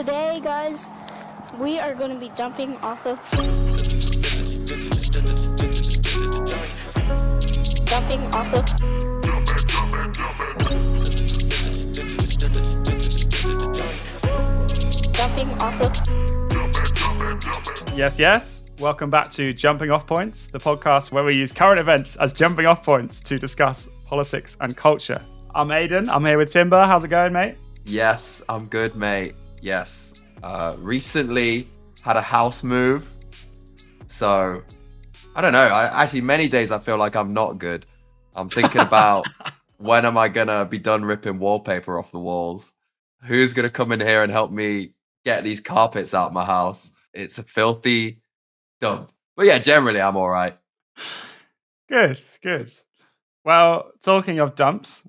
Today, guys, we are going to be jumping off of Yes. Welcome back to Jumping Off Points, the podcast where we use current events as jumping off points to discuss politics and culture. I'm Aidan. I'm here with Timbah. How's it going, mate? Yes, I'm good, mate. Yes. Recently had a house move. So, I don't know. Actually, many days I feel like I'm not good. I'm thinking about when am I going to be done ripping wallpaper off the walls? Who's going to come in here and help me get these carpets out of my house? It's a filthy dump. But yeah, generally I'm all right. Good. Well, talking of dumps,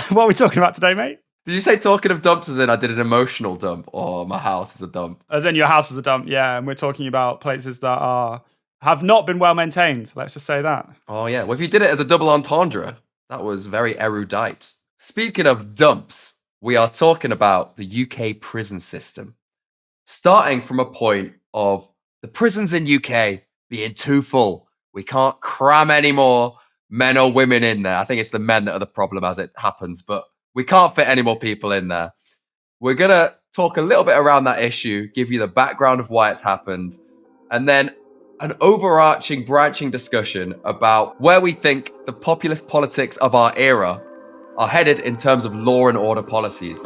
what are we talking about today, mate? Did you say talking of dumps as in I did an emotional dump or my house is a dump? As in your house is a dump, yeah. And we're talking about places that have not been well maintained. Let's just say that. Oh, yeah. Well, if you did it as a double entendre, that was very erudite. Speaking of dumps, we are talking about the UK prison system. Starting from a point of the prisons in UK being too full. We can't cram any more men or women in there. I think it's the men that are the problem as it happens, but we can't fit any more people in there. We're going to talk a little bit around that issue, give you the background of why it's happened, and then an overarching, branching discussion about where we think the populist politics of our era are headed in terms of law and order policies.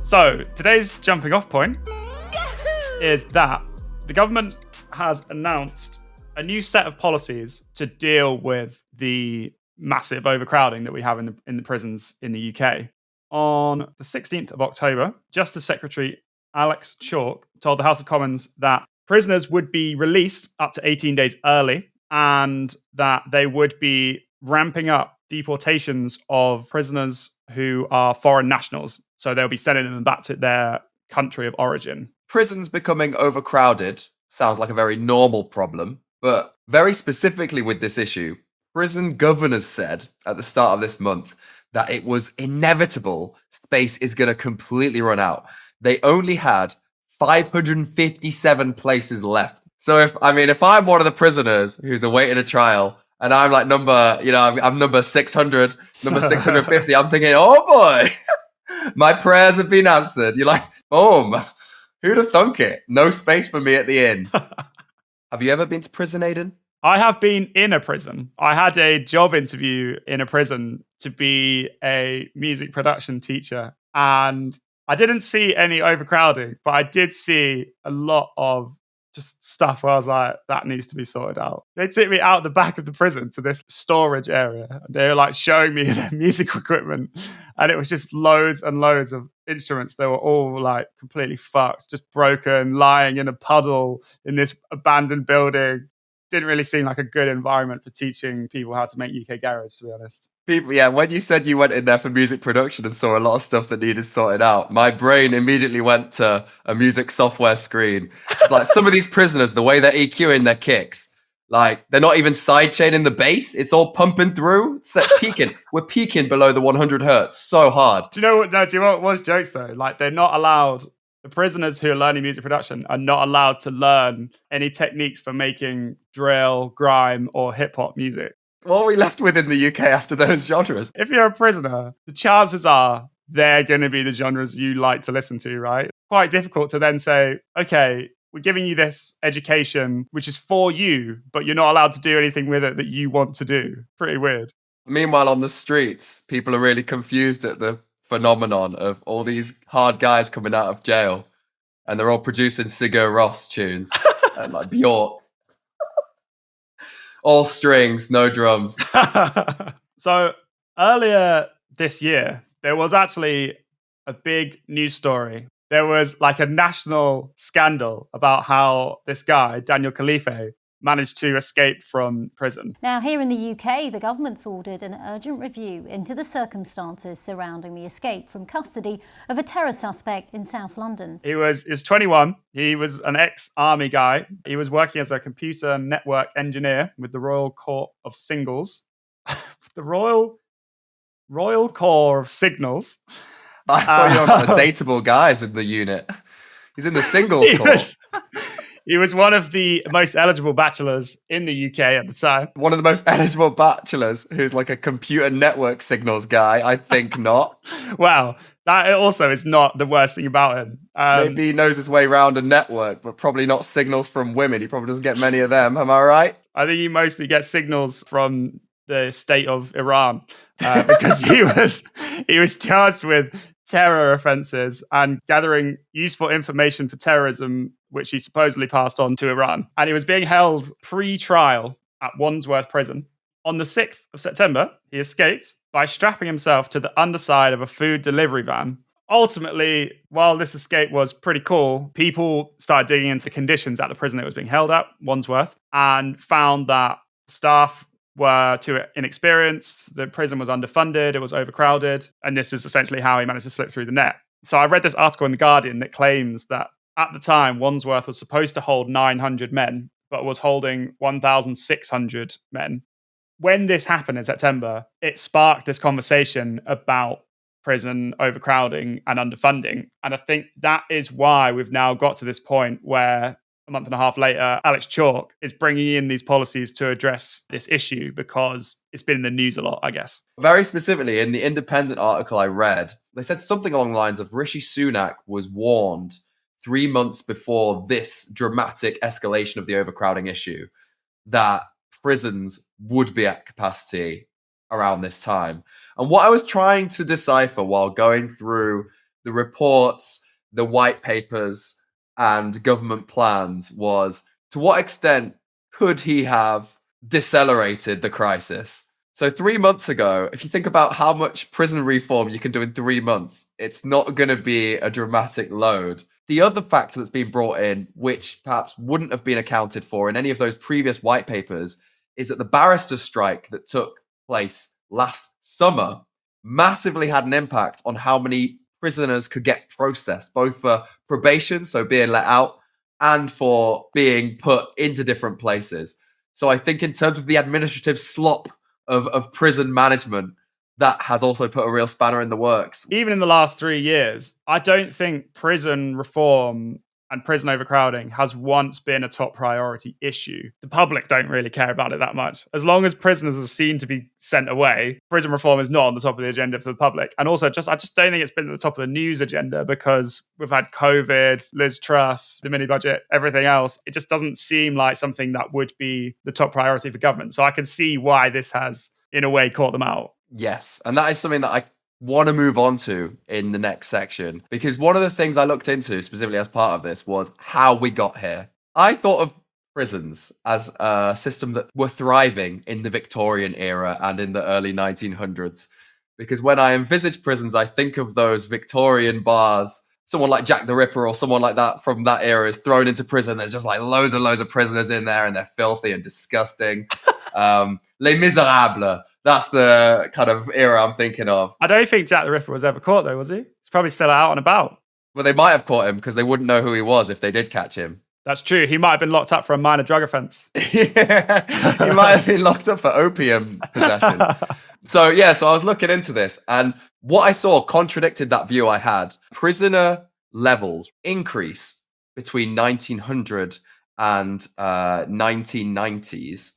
So, today's jumping off point is that the government has announced a new set of policies to deal with the massive overcrowding that we have in the prisons in the UK. On the 16th of October, Justice Secretary Alex Chalk told the House of Commons that prisoners would be released up to 18 days early and that they would be ramping up deportations of prisoners who are foreign nationals. So they'll be sending them back to their country of origin. Prisons becoming overcrowded sounds like a very normal problem, but very specifically with this issue, prison governors said at the start of this month that it was inevitable space is going to completely run out. They only had 557 places left. So if I'm one of the prisoners who's awaiting a trial and I'm like I'm number 600, number 650, I'm thinking, oh boy, my prayers have been answered. You're like, boom, who'd have thunk it? No space for me at the inn. Have you ever been to prison, Aidan? I have been in a prison. I had a job interview in a prison to be a music production teacher, and I didn't see any overcrowding, but I did see a lot of just stuff where I was like, that needs to be sorted out. They took me out the back of the prison to this storage area. They were like showing me their music equipment, and it was just loads and loads of instruments. They were all like completely fucked, just broken, lying in a puddle in this abandoned building. Didn't really seem like a good environment for teaching people how to make UK garage, to be honest. People, yeah, when you said you went in there for music production and saw a lot of stuff that needed sorted out, my brain immediately went to a music software screen. Like some of these prisoners, the way they're EQing their kicks, like they're not even sidechaining the bass. It's all pumping through. It's like peaking. We're peaking below the 100 hertz so hard. Do you know what was jokes though? Like they're not allowed. The prisoners who are learning music production are not allowed to learn any techniques for making drill, grime, or hip hop music. What are we left with in the UK after those genres? If you're a prisoner, the chances are they're going to be the genres you like to listen to, right? Quite difficult to then say, okay, we're giving you this education, which is for you, but you're not allowed to do anything with it that you want to do. Pretty weird. Meanwhile, on the streets, people are really confused at the phenomenon of all these hard guys coming out of jail and they're all producing Sigur Rós tunes and like Bjork. All strings, no drums. So earlier this year, there was actually a big news story. There was like a national scandal about how this guy, Daniel Khalife, managed to escape from prison. Now, here in the UK, the government's ordered an urgent review into the circumstances surrounding the escape from custody of a terror suspect in South London. He was 21. He was an ex-army guy. He was working as a computer network engineer with the Royal Corps of Signals. The Royal Corps of Signals. I thought you were about the dateable guys in the unit. He's in the singles court. He was one of the most eligible bachelors in the UK at the time. One of the most eligible bachelors who's like a computer network signals guy. I think not. Wow. That also is not the worst thing about him. Maybe he knows his way around a network, but probably not signals from women. He probably doesn't get many of them. Am I right? I think he mostly gets signals from the state of Iran because he was charged with terror offences and gathering useful information for terrorism, which he supposedly passed on to Iran. And he was being held pre-trial at Wandsworth Prison. On the 6th of September, he escaped by strapping himself to the underside of a food delivery van. Ultimately, while this escape was pretty cool, people started digging into conditions at the prison it was being held at, Wandsworth, and found that staff were too inexperienced, the prison was underfunded, it was overcrowded, and this is essentially how he managed to slip through the net. So I read this article in The Guardian that claims that at the time, Wandsworth was supposed to hold 900 men, but was holding 1,600 men. When this happened in September, it sparked this conversation about prison overcrowding and underfunding. And I think that is why we've now got to this point where a month and a half later, Alex Chalk is bringing in these policies to address this issue because it's been in the news a lot, I guess. Very specifically, in the Independent article I read, they said something along the lines of Rishi Sunak was warned 3 months before this dramatic escalation of the overcrowding issue that prisons would be at capacity around this time. And what I was trying to decipher while going through the reports, the white papers, and government plans was, to what extent could he have decelerated the crisis? So 3 months ago, if you think about how much prison reform you can do in 3 months, it's not going to be a dramatic load. The other factor that's been brought in, which perhaps wouldn't have been accounted for in any of those previous white papers, is that the barrister strike that took place last summer massively had an impact on how many prisoners could get processed, both for probation, so being let out, and for being put into different places. So I think in terms of the administrative slop of prison management, that has also put a real spanner in the works. Even in the last 3 years, I don't think prison reform and prison overcrowding has once been a top priority issue. The public don't really care about it that much. As long as prisoners are seen to be sent away, prison reform is not on the top of the agenda for the public. And also, I just don't think it's been at the top of the news agenda because we've had COVID, Liz Truss, the mini budget, everything else. It just doesn't seem like something that would be the top priority for government. So I can see why this has, in a way, caught them out. Yes, and that is something that I want to move on to in the next section, because one of the things I looked into specifically as part of this was how we got here. I thought of prisons as a system that were thriving in the Victorian era and in the early 1900s, because when I envisage prisons, I think of those Victorian bars. Someone like Jack the Ripper or someone like that from that era is thrown into prison. There's just like loads and loads of prisoners in there and they're filthy and disgusting. Les Miserables. That's the kind of era I'm thinking of. I don't think Jack the Ripper was ever caught, though, was he? He's probably still out and about. Well, they might have caught him because they wouldn't know who he was if they did catch him. That's true. He might have been locked up for a minor drug offence. Yeah, he might have been locked up for opium possession. So I was looking into this, and what I saw contradicted that view I had. Prisoner levels increase between 1900 and 1990s.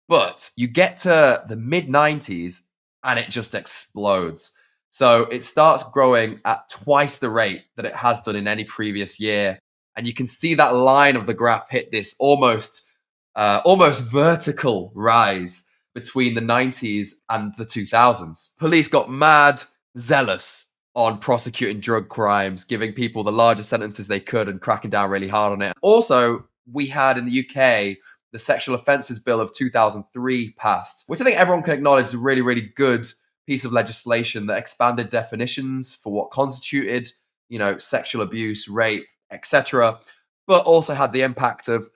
But you get to the mid-90s and it just explodes. So it starts growing at twice the rate that it has done in any previous year. And you can see that line of the graph hit this almost vertical rise between the 90s and the 2000s. Police got mad, zealous on prosecuting drug crimes, giving people the largest sentences they could and cracking down really hard on it. Also, we had in the UK the Sexual Offences Bill of 2003 passed, which I think everyone can acknowledge is a really, really good piece of legislation that expanded definitions for what constituted, sexual abuse, rape, etc., but also had the impact of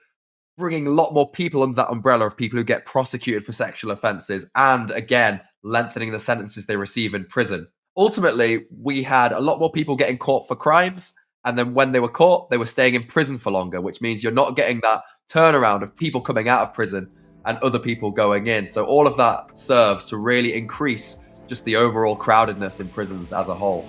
bringing a lot more people under that umbrella of people who get prosecuted for sexual offences and, again, lengthening the sentences they receive in prison. Ultimately, we had a lot more people getting caught for crimes, and then when they were caught, they were staying in prison for longer, which means you're not getting that turnaround of people coming out of prison and other people going in. So all of that serves to really increase just the overall crowdedness in prisons as a whole.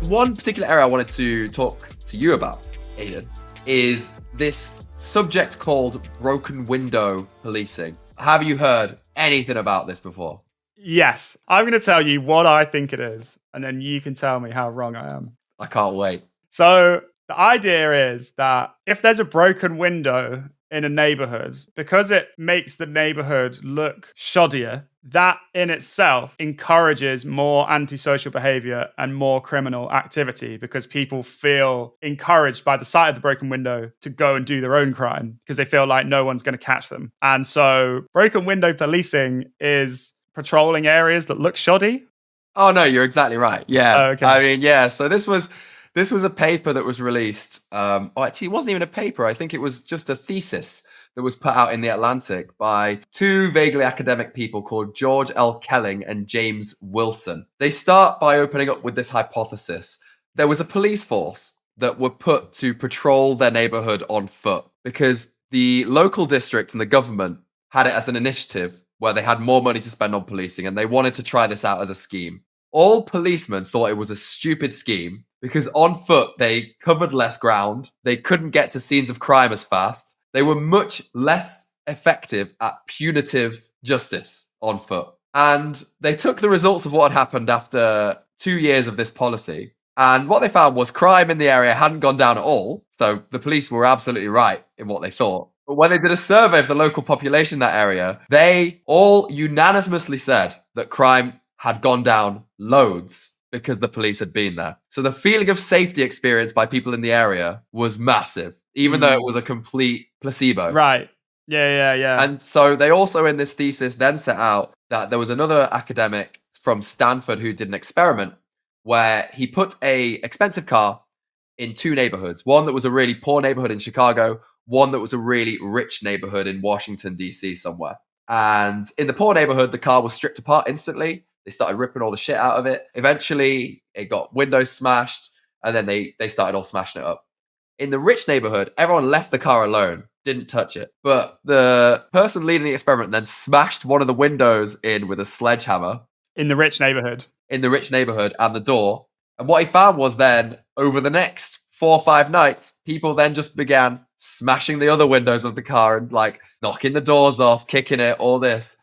One particular area I wanted to talk to you about, Aidan, is this subject called broken window policing. Have you heard anything about this before? Yes, I'm going to tell you what I think it is, and then you can tell me how wrong I am. I can't wait. So the idea is that if there's a broken window in a neighborhood, because it makes the neighborhood look shoddier, that in itself encourages more antisocial behavior and more criminal activity because people feel encouraged by the sight of the broken window to go and do their own crime because they feel like no one's going to catch them. And so broken window policing is patrolling areas that look shoddy. Oh no, you're exactly right. Yeah. Oh, okay. I mean, yeah. So this was a paper that was released. Actually, it wasn't even a paper. I think it was just a thesis that was put out in The Atlantic by two vaguely academic people called George L. Kelling and James Wilson. They start by opening up with this hypothesis. There was a police force that were put to patrol their neighborhood on foot because the local district and the government had it as an initiative where they had more money to spend on policing and they wanted to try this out as a scheme. All policemen thought it was a stupid scheme because on foot they covered less ground, they couldn't get to scenes of crime as fast, they were much less effective at punitive justice on foot. And they took the results of what had happened after 2 years of this policy, and what they found was crime in the area hadn't gone down at all, so the police were absolutely right in what they thought. But when they did a survey of the local population in that area, they all unanimously said that crime had gone down loads because the police had been there. So the feeling of safety experienced by people in the area was massive, even though it was a complete placebo. Right. Yeah. And so they also in this thesis then set out that there was another academic from Stanford who did an experiment where he put a expensive car in two neighborhoods. One that was a really poor neighborhood in Chicago, one that was a really rich neighborhood in Washington, D.C. somewhere. And in the poor neighborhood, the car was stripped apart instantly. They started ripping all the shit out of it. Eventually, it got windows smashed, and then they started all smashing it up. In the rich neighborhood, everyone left the car alone, didn't touch it. But the person leading the experiment then smashed one of the windows in with a sledgehammer. In the rich neighborhood. In the rich neighborhood and the door. And what he found was then, over the next 4 or 5 nights, people then just began smashing the other windows of the car and like knocking the doors off, kicking it, all this.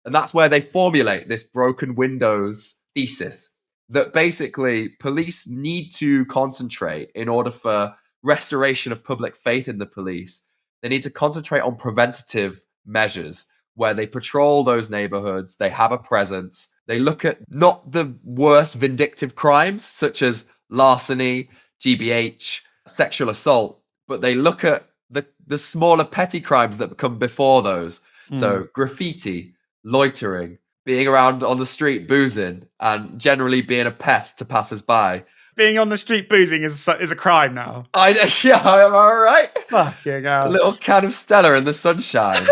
And that's where they formulate this broken windows thesis that basically police need to concentrate in order for restoration of public faith in the police. They need to concentrate on preventative measures where they patrol those neighborhoods, they have a presence, they look at not the worst vindictive crimes such as larceny, GBH, sexual assault, but they look at the smaller petty crimes that come before those. So graffiti, loitering, being around on the street boozing, and generally being a pest to passers-by. Being on the street boozing is a crime now. Yeah, am I right? Fucking hell. A little can of Stella in the sunshine.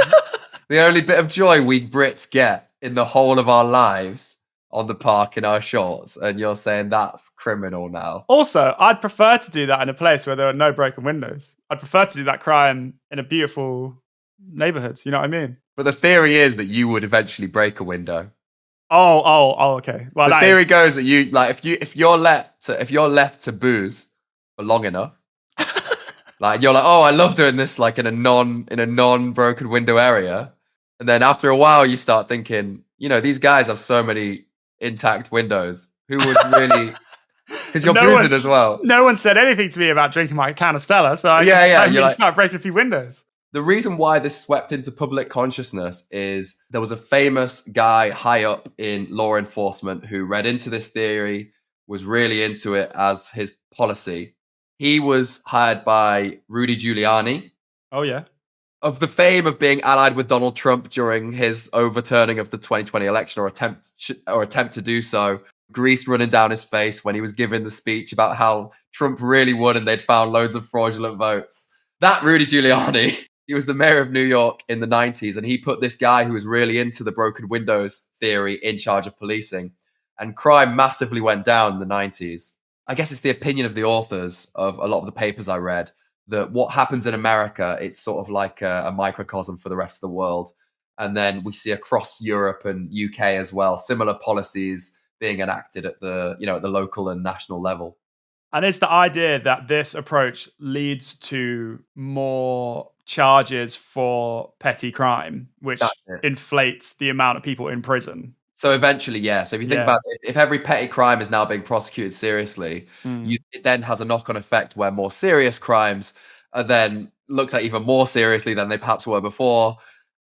The only bit of joy we Brits get in the whole of our lives on the park in our shorts, and you're saying that's criminal now. Also, I'd prefer to do that in a place where there are no broken windows. I'd prefer to do that crime in a beautiful neighborhood. You know what I mean? But the theory is that you would eventually break a window. Oh, okay. Well, the theory goes that you like if you're left to booze for long enough, like you're like, oh, I love doing this like in a non broken window area, and then after a while you start thinking, you know, these guys have so many intact windows. Who would really? Because you're boozing as well. No one said anything to me about drinking my can of Stella, so I just start breaking a few windows. The reason why this swept into public consciousness is there was a famous guy high up in law enforcement who read into this theory, was really into it as his policy. He was hired by Rudy Giuliani. Oh, yeah. Of the fame of being allied with Donald Trump during his overturning of the 2020 election or attempt to do so. Grease running down his face when he was giving the speech about how Trump really won and they'd found loads of fraudulent votes. That Rudy Giuliani... He was the mayor of New York in the 90s, and he put this guy who was really into the broken windows theory in charge of policing. And crime massively went down in the 90s. I guess it's the opinion of the authors of a lot of the papers I read that what happens in America, it's sort of like a microcosm for the rest of the world. And then we see across Europe and UK as well, similar policies being enacted at the local and national level. And it's the idea that this approach leads to more charges for petty crime, which inflates the amount of people in prison. So eventually, yeah. So if you think about it, if every petty crime is now being prosecuted seriously, it then has a knock-on effect where more serious crimes are then looked at even more seriously than they perhaps were before.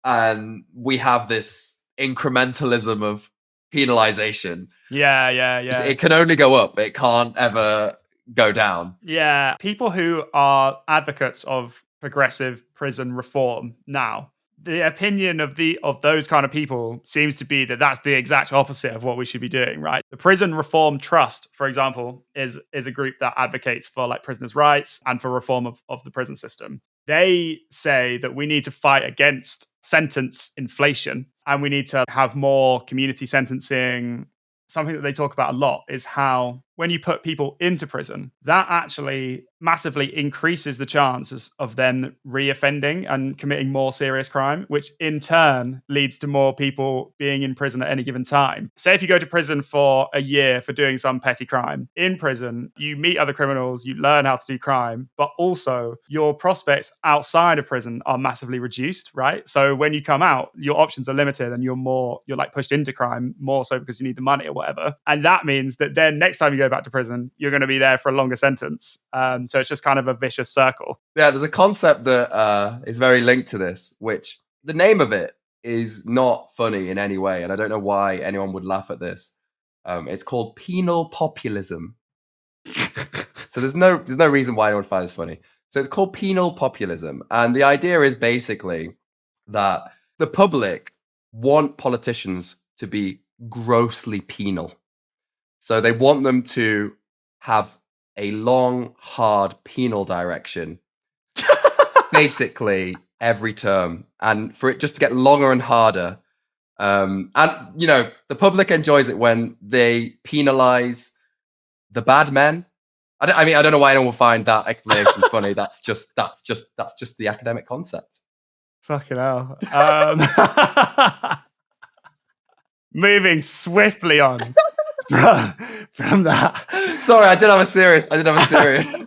And we have this incrementalism of penalization. Yeah. It can only go up. It can't ever go down. Yeah. People who are advocates of progressive prison reform now, the opinion of those kind of people seems to be that that's the exact opposite of what we should be doing, right? The Prison Reform Trust, for example, is a group that advocates for like prisoners' rights and for reform of the prison system. They say that we need to fight against sentence inflation and we need to have more community sentencing. Something that they talk about a lot is how when you put people into prison, that actually massively increases the chances of them reoffending and committing more serious crime, which in turn leads to more people being in prison at any given time. Say if you go to prison for a year for doing some petty crime, in prison, you meet other criminals, you learn how to do crime, but also your prospects outside of prison are massively reduced, right? So when you come out, your options are limited and you're like pushed into crime more so because you need the money or whatever. And that means that then next time you go back to prison, you're going to be there for a longer sentence. So it's just kind of a vicious circle. Yeah, there's a concept that is very linked to this, which the name of it is not funny in any way. And I don't know why anyone would laugh at this. It's called penal populism. So there's no reason why anyone would find this funny. So it's called penal populism. And the idea is basically that the public want politicians to be grossly penal. So they want them to have a long, hard penal direction, basically every term, and for it just to get longer and harder. And, the public enjoys it when they penalize the bad men. I don't know why anyone will find that explanation funny. That's just the academic concept. Fucking hell. Moving swiftly on from that. Sorry, I did have a serious.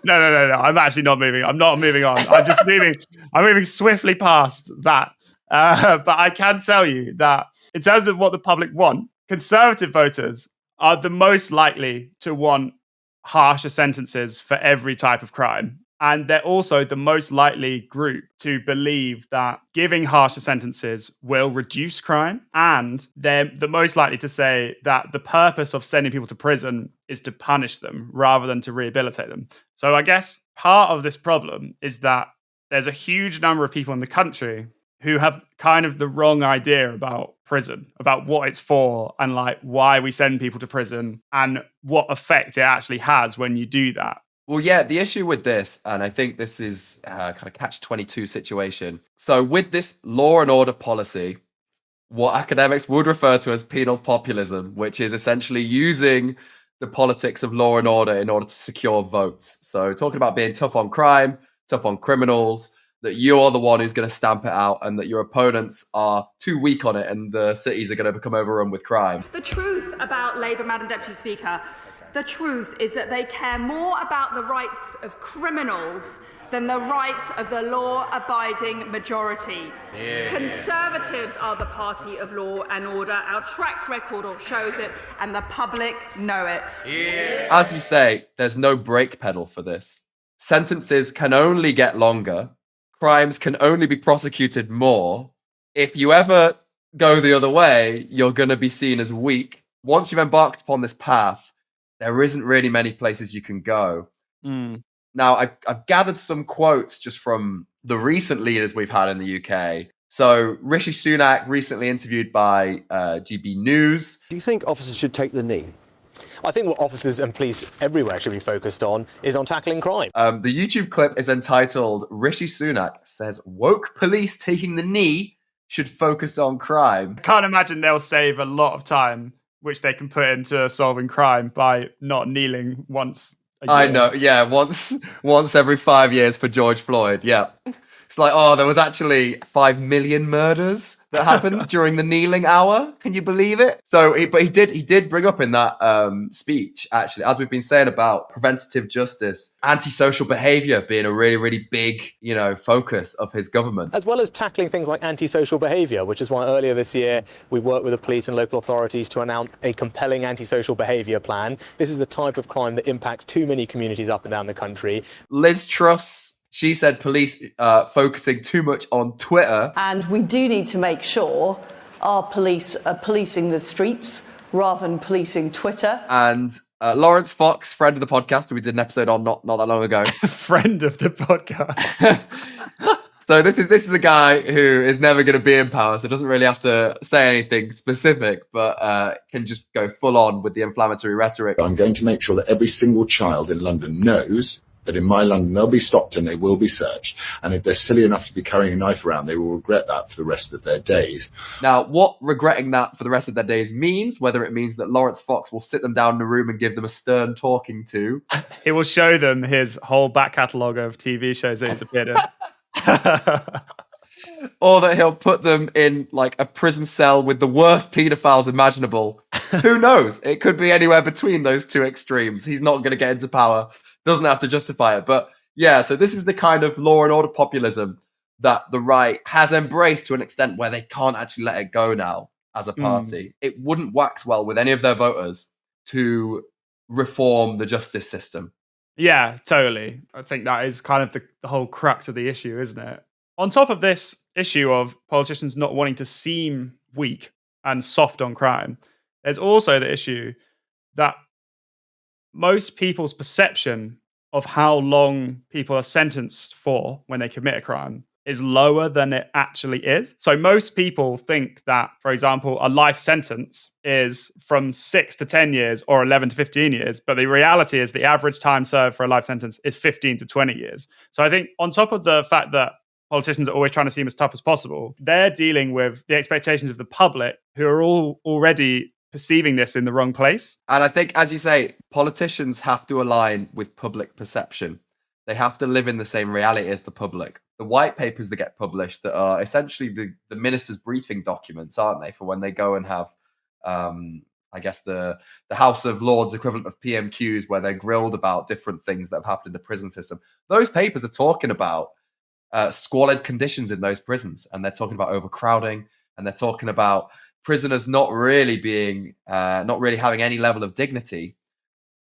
No. I'm actually not moving. I'm not moving on. I'm moving swiftly past that. But I can tell you that in terms of what the public want, conservative voters are the most likely to want harsher sentences for every type of crime. And they're also the most likely group to believe that giving harsher sentences will reduce crime. And they're the most likely to say that the purpose of sending people to prison is to punish them rather than to rehabilitate them. So I guess part of this problem is that there's a huge number of people in the country who have kind of the wrong idea about prison, about what it's for and like why we send people to prison and what effect it actually has when you do that. Well, yeah, the issue with this, and I think this is kind of catch-22 situation. So with this law and order policy, what academics would refer to as penal populism, which is essentially using the politics of law and order in order to secure votes. So talking about being tough on crime, tough on criminals, that you're the one who's going to stamp it out and that your opponents are too weak on it and the cities are going to become overrun with crime. The truth about Labour, Madam Deputy Speaker, the truth is that they care more about the rights of criminals than the rights of the law-abiding majority. Yeah. Conservatives are the party of law and order. Our track record shows it, and the public know it. Yeah. As we say, there's no brake pedal for this. Sentences can only get longer. Crimes can only be prosecuted more. If you ever go the other way, you're going to be seen as weak. Once you've embarked upon this path, there isn't really many places you can go. Now, I've gathered some quotes just from the recent leaders we've had in the UK. So Rishi Sunak, recently interviewed by GB News. Do you think officers should take the knee? I think what officers and police everywhere should be focused on is on tackling crime. The YouTube clip is entitled, Rishi Sunak says woke police taking the knee should focus on crime. I can't imagine they'll save a lot of time, which they can put into solving crime by not kneeling once a year. I know, yeah, once every 5 years for George Floyd, yeah. It's like, oh, there was actually 5 million murders that happened during the kneeling hour. Can you believe it? So, he did bring up in that speech, actually, as we've been saying about preventative justice, antisocial behaviour being a really, really big, focus of his government. As well as tackling things like antisocial behaviour, which is why earlier this year we worked with the police and local authorities to announce a compelling antisocial behaviour plan. This is the type of crime that impacts too many communities up and down the country. Liz Truss, she said police focusing too much on Twitter. And we do need to make sure our police are policing the streets rather than policing Twitter. And Lawrence Fox, friend of the podcast, we did an episode on not that long ago. Friend of the podcast. So this is a guy who is never going to be in power, so doesn't really have to say anything specific, but can just go full on with the inflammatory rhetoric. I'm going to make sure that every single child in London knows that in my London they'll be stopped and they will be searched. And if they're silly enough to be carrying a knife around, they will regret that for the rest of their days. Now, what regretting that for the rest of their days means, whether it means that Lawrence Fox will sit them down in a room and give them a stern talking to. He will show them his whole back catalogue of TV shows that he's appeared in. Or that he'll put them in like a prison cell with the worst paedophiles imaginable. Who knows? It could be anywhere between those two extremes. He's not going to get into power. Doesn't have to justify it. But yeah, so this is the kind of law and order populism that the right has embraced to an extent where they can't actually let it go now as a party. It wouldn't wax well with any of their voters to reform the justice system. Yeah, totally. I think that is kind of the whole crux of the issue, isn't it? On top of this issue of politicians not wanting to seem weak and soft on crime, there's also the issue that most people's perception of how long people are sentenced for when they commit a crime is lower than it actually is. So most people think that, for example, a life sentence is from 6 to 10 years or 11 to 15 years. But the reality is the average time served for a life sentence is 15 to 20 years. So I think on top of the fact that politicians are always trying to seem as tough as possible, they're dealing with the expectations of the public who are all already perceiving this in the wrong place. And I think, as you say, politicians have to align with public perception. They have to live in the same reality as the public. The white papers that get published that are essentially the minister's briefing documents, aren't they, for when they go and have, I guess, the House of Lords equivalent of PMQs, where they're grilled about different things that have happened in the prison system. Those papers are talking about squalid conditions in those prisons, and they're talking about overcrowding, and they're talking about prisoners not really having any level of dignity.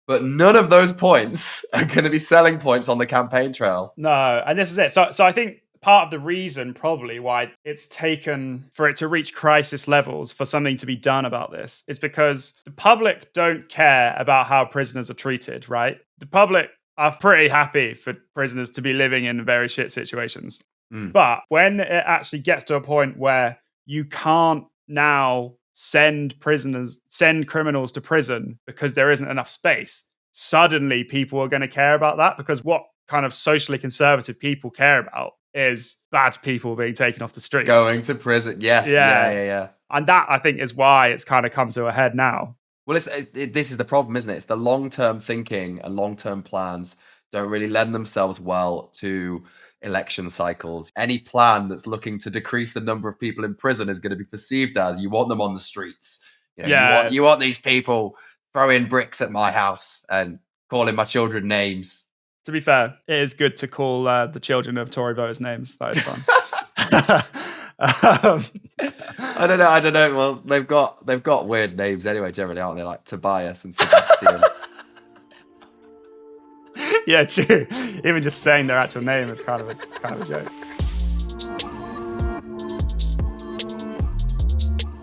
But none of those points are going to be selling points on the campaign trail. No, and this is it. So I think part of the reason probably why it's taken for it to reach crisis levels for something to be done about this is because the public don't care about how prisoners are treated, right? The public are pretty happy for prisoners to be living in very shit situations. But when it actually gets to a point where you can't now send criminals to prison because there isn't enough space, suddenly people are going to care about that, because what kind of socially conservative people care about is bad people being taken off the streets. Going to prison, yes. Yeah. And that, I think, is why it's kind of come to a head now. Well, this is the problem, isn't it? It's the long-term thinking and long-term plans don't really lend themselves well to election cycles. Any plan that's looking to decrease the number of people in prison is going to be perceived as, you want them on the streets. You want these people throwing bricks at my house and calling my children names. To be fair, it is good to call the children of Tory voters names. That is fun. I don't know. Well, they've got weird names anyway, generally, aren't they? Like Tobias and Sebastian. Yeah, true. Even just saying their actual name is kind of a joke.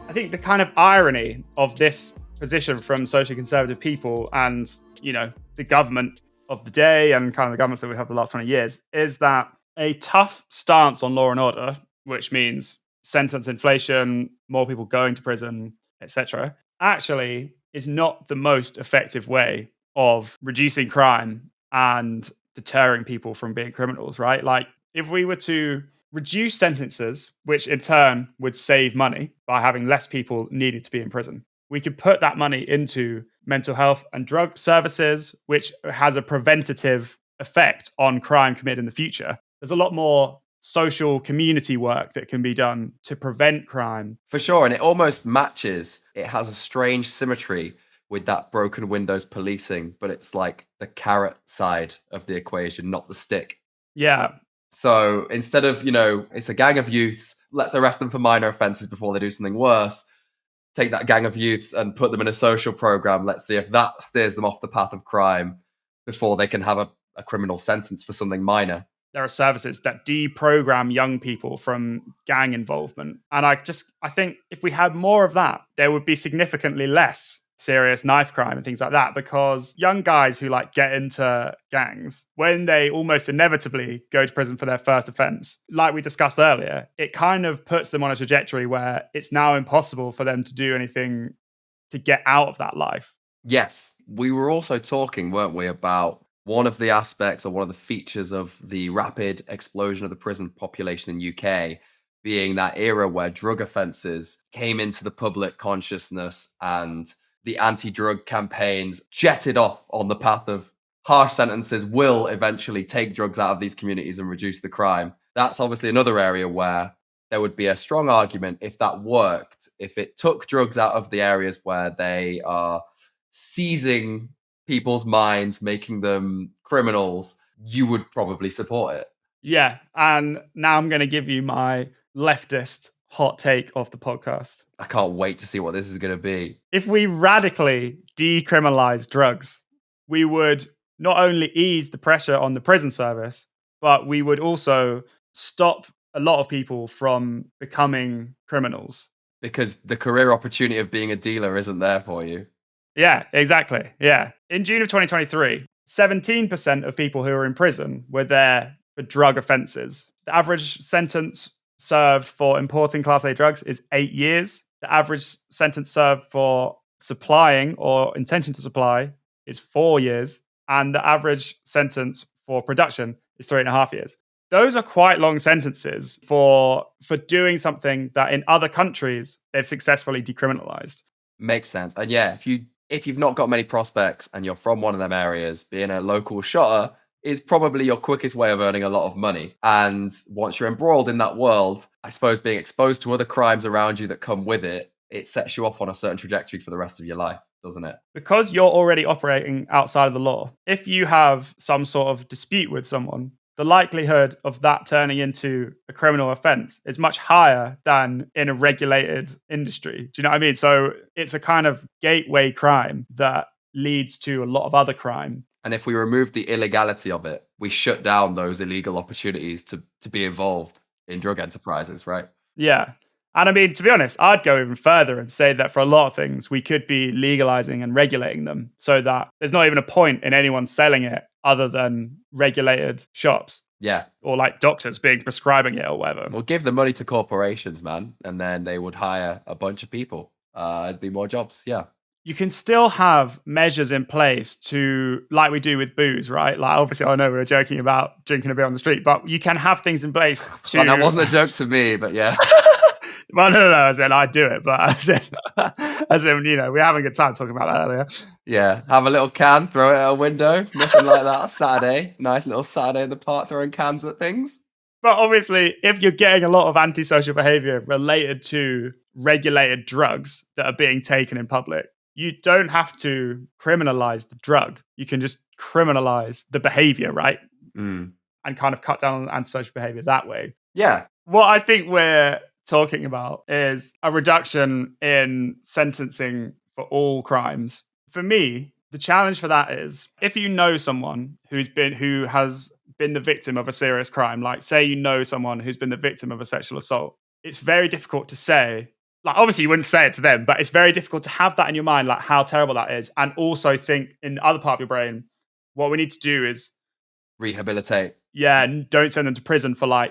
I think the kind of irony of this position from socially conservative people and, the government of the day and kind of the governments that we have the last 20 years is that a tough stance on law and order, which means sentence inflation, more people going to prison, etc., actually is not the most effective way of reducing crime and deterring people from being criminals, right? Like, if we were to reduce sentences, which in turn would save money by having less people needed to be in prison, we could put that money into mental health and drug services, which has a preventative effect on crime committed in the future. There's a lot more social community work that can be done to prevent crime. For sure, and it almost matches. It has a strange symmetry with that broken windows policing, but it's like the carrot side of the equation, not the stick. Yeah. So instead of, it's a gang of youths, let's arrest them for minor offences before they do something worse. Take that gang of youths and put them in a social program. Let's see if that steers them off the path of crime before they can have a criminal sentence for something minor. There are services that deprogram young people from gang involvement. And I think if we had more of that, there would be significantly less serious knife crime and things like that, because young guys who get into gangs, when they almost inevitably go to prison for their first offense, like we discussed earlier, it kind of puts them on a trajectory where it's now impossible for them to do anything to get out of that life. Yes. We were also talking, weren't we, about one of the aspects or one of the features of the rapid explosion of the prison population in UK being that era where drug offences came into the public consciousness and the anti-drug campaigns jetted off on the path of harsh sentences will eventually take drugs out of these communities and reduce the crime. That's obviously another area where there would be a strong argument if that worked, if it took drugs out of the areas where they are seizing people's minds, making them criminals, you would probably support it. Yeah, and now I'm going to give you my leftist hot take of the podcast. I can't wait to see what this is going to be. If we radically decriminalize drugs, we would not only ease the pressure on the prison service, but we would also stop a lot of people from becoming criminals. Because the career opportunity of being a dealer isn't there for you. Yeah, exactly. Yeah. In June of 2023, 17% of people who are in prison were there for drug offences. The average sentence served for importing Class A drugs is 8 years. The average sentence served for supplying or intention to supply is 4 years. And the average sentence for production is 3.5 years. Those are quite long sentences for doing something that in other countries they've successfully decriminalized. Makes sense. And yeah, if you've not got many prospects and you're from one of them areas, being a local shotter is probably your quickest way of earning a lot of money. And once you're embroiled in that world, I suppose being exposed to other crimes around you that come with it, it sets you off on a certain trajectory for the rest of your life, doesn't it? Because you're already operating outside of the law, if you have some sort of dispute with someone, the likelihood of that turning into a criminal offense is much higher than in a regulated industry. Do you know what I mean? So it's a kind of gateway crime that leads to a lot of other crime. And if we remove the illegality of it, we shut down those illegal opportunities to be involved in drug enterprises, right? Yeah. And I mean, to be honest, I'd go even further and say that for a lot of things, we could be legalizing and regulating them so that there's not even a point in anyone selling it other than regulated shops. Yeah. Or doctors prescribing it or whatever. We'll give the money to corporations, man, and then they would hire a bunch of people. It'd be more jobs, yeah. You can still have measures in place to, like we do with booze, right? Obviously, I know we were joking about drinking a beer on the street, but you can have things in place to... Well, that wasn't a joke to me, but yeah. Well, no, as in, I'd do it, but as in, we were having a good time talking about that earlier. Yeah, have a little can, throw it at a window, nothing like that. Saturday, nice little Saturday in the park, throwing cans at things. But obviously, if you're getting a lot of antisocial behavior related to regulated drugs that are being taken in public, you don't have to criminalize the drug. You can just criminalize the behavior, right? Mm. And kind of cut down on antisocial behavior that way. Yeah. What I think we're talking about is a reduction in sentencing for all crimes. For me, the challenge for that is if you know someone who has been the victim of a serious crime, say you know someone who's been the victim of a sexual assault, it's very difficult to say, obviously you wouldn't say it to them, but it's very difficult to have that in your mind, how terrible that is, and also think in the other part of your brain, what we need to do is rehabilitate. Yeah, don't send them to prison for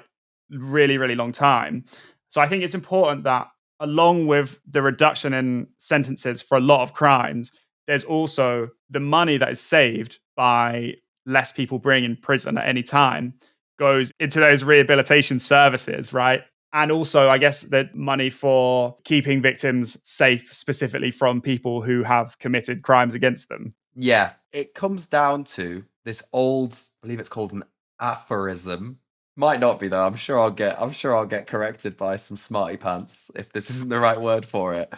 really, really long time. So I think it's important that along with the reduction in sentences for a lot of crimes, there's also the money that is saved by less people being in prison at any time goes into those rehabilitation services, right? And also, I guess, the money for keeping victims safe, specifically from people who have committed crimes against them. Yeah, it comes down to this old, I believe it's called an aphorism. Might not be though. I'm sure I'll get corrected by some smarty pants if this isn't the right word for it.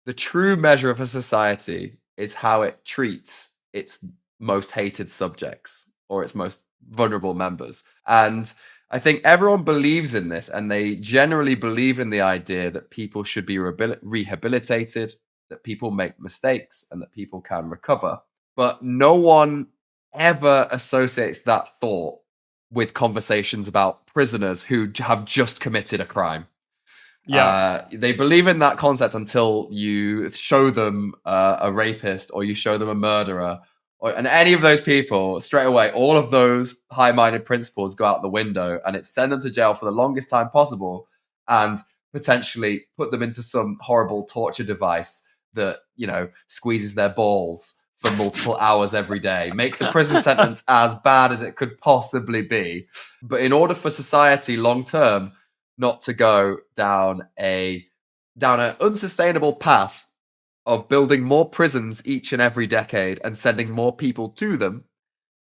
The true measure of a society is how it treats its most hated subjects or its most vulnerable members. And I think everyone believes in this, and they generally believe in the idea that people should be rehabilitated, that people make mistakes, and that people can recover. But no one ever associates that thought with conversations about prisoners who have just committed a crime. Yeah. They believe in that concept until you show them a rapist or you show them a murderer. And any of those people, straight away, all of those high-minded principles go out the window, and it's send them to jail for the longest time possible and potentially put them into some horrible torture device that, you know, squeezes their balls for multiple hours every day. Make the prison sentence as bad as it could possibly be. But in order for society long-term not to go down an unsustainable path of building more prisons each and every decade and sending more people to them.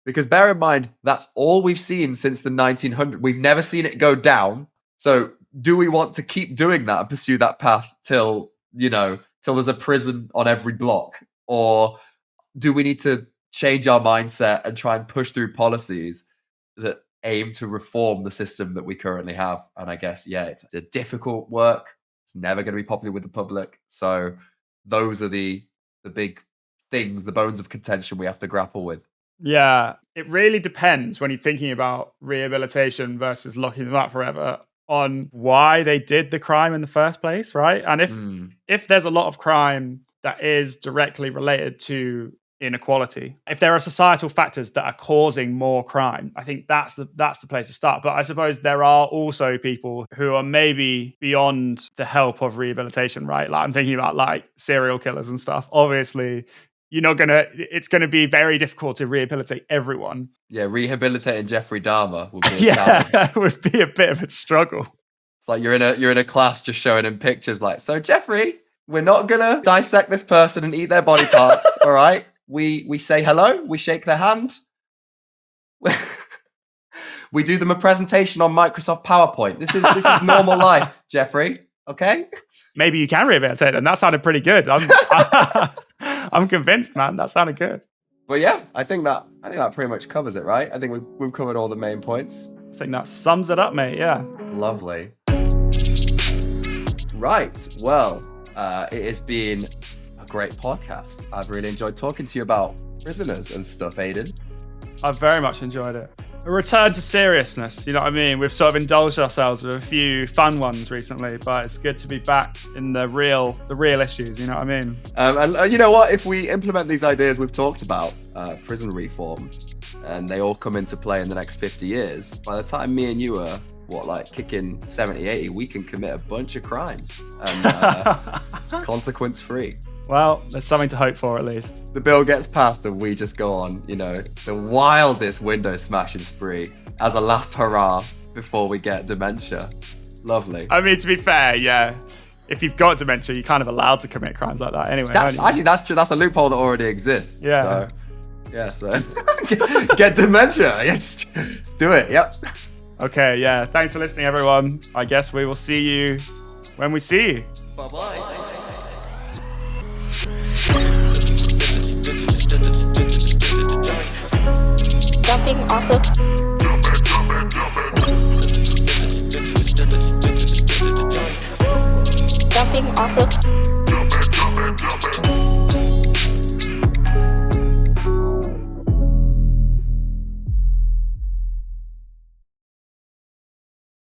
Because bear in mind, that's all we've seen since the 1900s. We've never seen it go down. So do we want to keep doing that and pursue that path till there's a prison on every block? Or do we need to change our mindset and try and push through policies that aim to reform the system that we currently have? And I guess, it's a difficult work. It's never going to be popular with the public. So those are the big things, the bones of contention we have to grapple with. Yeah, it really depends when you're thinking about rehabilitation versus locking them up forever on why they did the crime in the first place, right? And if there's a lot of crime that is directly related to inequality, if there are societal factors that are causing more crime, I think that's the place to start. But I suppose there are also people who are maybe beyond the help of rehabilitation, right? Like I'm thinking about like serial killers and stuff. Obviously, it's gonna be very difficult to rehabilitate everyone. Yeah, rehabilitating Jeffrey Dahmer would be a challenge. It would be a bit of a struggle. It's like you're in a class just showing him pictures like, so Jeffrey, we're not gonna dissect this person and eat their body parts, all right? We say hello, we shake their hand. We do them a presentation on Microsoft PowerPoint. This is normal life, Jeffrey. Okay? Maybe you can rehabilitate them. That sounded pretty good. I'm convinced, man. That sounded good. But yeah, I think that pretty much covers it, right? I think we've covered all the main points. I think that sums it up, mate. Yeah. Lovely. Right. Well, it has been a great podcast. I've really enjoyed talking to you about prisoners and stuff, Aidan. I've very much enjoyed it. A return to seriousness, you know what I mean? We've sort of indulged ourselves with a few fun ones recently, but it's good to be back in the real issues, you know what I mean? And you know what? If we implement these ideas we've talked about, prison reform, and they all come into play in the next 50 years, by the time me and you are, kicking 70, 80, we can commit a bunch of crimes and consequence-free. Well, there's something to hope for at least. The bill gets passed and we just go on, the wildest window smashing spree as a last hurrah before we get dementia. Lovely. I mean, to be fair, yeah. If you've got dementia, you're kind of allowed to commit crimes like that anyway. That's true. That's a loophole that already exists. Yeah. So get dementia. Yeah, just do it. Yep. Okay, yeah. Thanks for listening, everyone. I guess we will see you when we see you. Bye-bye.